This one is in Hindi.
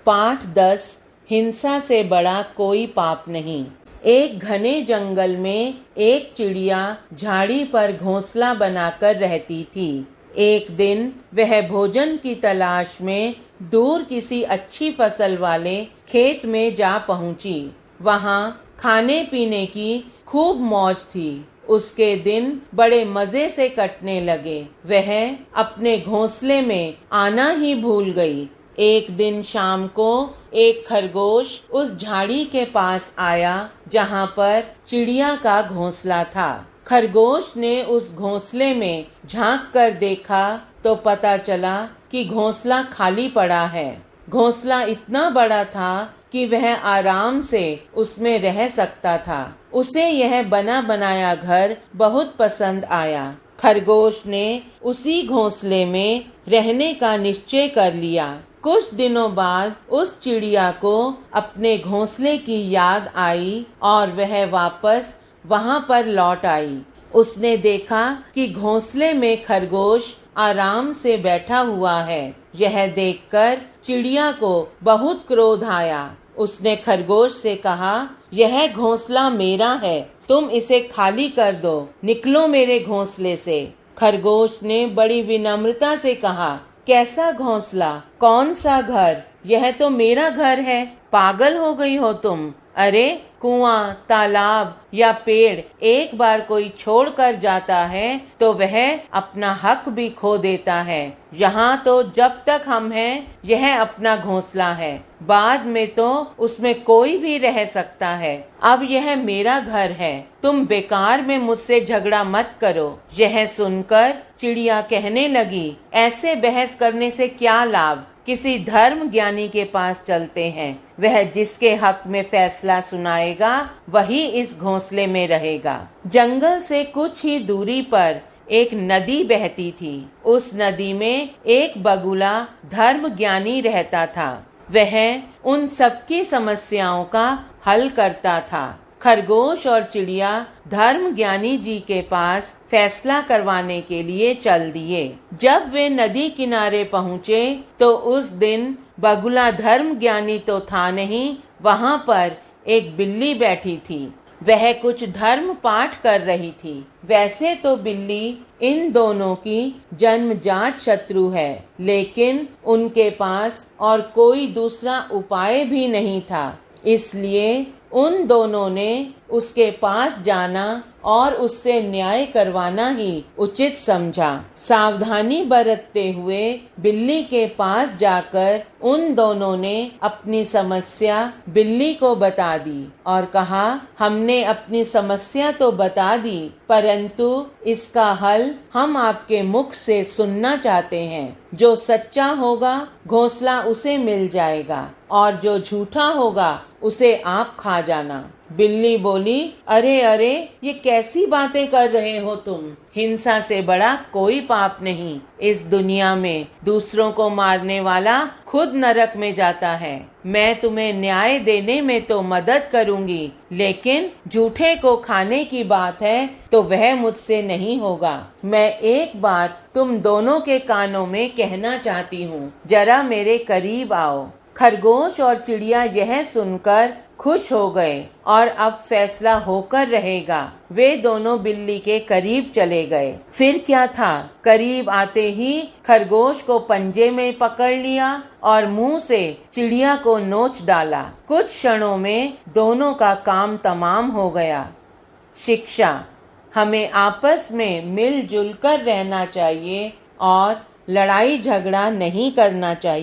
पाठ 10। हिंसा से बड़ा कोई पाप नहीं। एक घने जंगल में एक चिड़िया झाड़ी पर घोंसला बनाकर रहती थी। एक दिन वह भोजन की तलाश में दूर किसी अच्छी फसल वाले खेत में जा पहुंची। वहां खाने पीने की खूब मौज थी। उसके दिन बड़े मजे से कटने लगे। वह अपने घोंसले में आना ही भूल गई। एक दिन शाम को एक खरगोश उस झाड़ी के पास आया जहां पर चिड़िया का घोंसला था। खरगोश ने उस घोंसले में झांक कर देखा तो पता चला कि घोंसला खाली पड़ा है। घोंसला इतना बड़ा था कि वह आराम से उसमें रह सकता था। उसे यह बना बनाया घर बहुत पसंद आया। खरगोश ने उसी घोंसले में रहने का निश्चय कर लिया। कुछ दिनों बाद उस चिड़िया को अपने घोंसले की याद आई और वह वापस वहां पर लौट आई। उसने देखा कि घोंसले में खरगोश आराम से बैठा हुआ है। यह देखकर चिड़िया को बहुत क्रोध आया। उसने खरगोश से कहा, यह घोंसला मेरा है, तुम इसे खाली कर दो, निकलो मेरे घोंसले से। खरगोश ने बड़ी विनम्रता से कहा, कैसा घोंसला, कौन सा घर, यह तो मेरा घर है, पागल हो गई हो तुम। अरे कुआं, तालाब या पेड़ एक बार कोई छोड़ कर जाता है तो वह अपना हक भी खो देता है। यहाँ तो जब तक हम हैं यह अपना घोंसला है, बाद में तो उसमें कोई भी रह सकता है। अब यह मेरा घर है, तुम बेकार में मुझसे झगड़ा मत करो। यह सुनकर चिड़िया कहने लगी, ऐसे बहस करने से क्या लाभ, किसी धर्म ज्ञानी के पास चलते हैं, वह जिसके हक में फैसला सुनाएगा वही इस घोंसले में रहेगा। जंगल से कुछ ही दूरी पर एक नदी बहती थी। उस नदी में एक बगुला धर्म ज्ञानी रहता था। वह उन सबकी समस्याओं का हल करता था। खरगोश और चिड़िया धर्म ज्ञानी जी के पास फैसला करवाने के लिए चल दिए। जब वे नदी किनारे पहुँचे तो उस दिन बगुला धर्म ज्ञानी तो था नहीं, वहाँ पर एक बिल्ली बैठी थी। वह कुछ धर्म पाठ कर रही थी। वैसे तो बिल्ली इन दोनों की जन्मजात शत्रु है, लेकिन उनके पास और कोई दूसरा उपाय भी नहीं था। इसलिए उन दोनों ने उसके पास जाना और उससे न्याय करवाना ही उचित समझा। सावधानी बरतते हुए बिल्ली के पास जाकर उन दोनों ने अपनी समस्या बिल्ली को बता दी और कहा, हमने अपनी समस्या तो बता दी, परंतु इसका हल हम आपके मुख से सुनना चाहते हैं। जो सच्चा होगा घोंसला उसे मिल जाएगा और जो झूठा होगा उसे आप खा जाना। बिल्ली बोली, अरे अरे, ये कैसी बातें कर रहे हो तुम, हिंसा से बड़ा कोई पाप नहीं। इस दुनिया में दूसरों को मारने वाला खुद नरक में जाता है। मैं तुम्हें न्याय देने में तो मदद करूंगी, लेकिन झूठे को खाने की बात है तो वह मुझसे नहीं होगा। मैं एक बात तुम दोनों के कानों में कहना चाहती हूँ, जरा मेरे करीब आओ। खरगोश और चिड़िया यह सुनकर खुश हो गए और अब फैसला होकर रहेगा। वे दोनों बिल्ली के करीब चले गए। फिर क्या था, करीब आते ही खरगोश को पंजे में पकड़ लिया और मुंह से चिड़िया को नोच डाला। कुछ क्षणों में दोनों का काम तमाम हो गया। शिक्षा, हमें आपस में मिलजुल कर रहना चाहिए और लड़ाई झगड़ा नहीं करना चाहिए।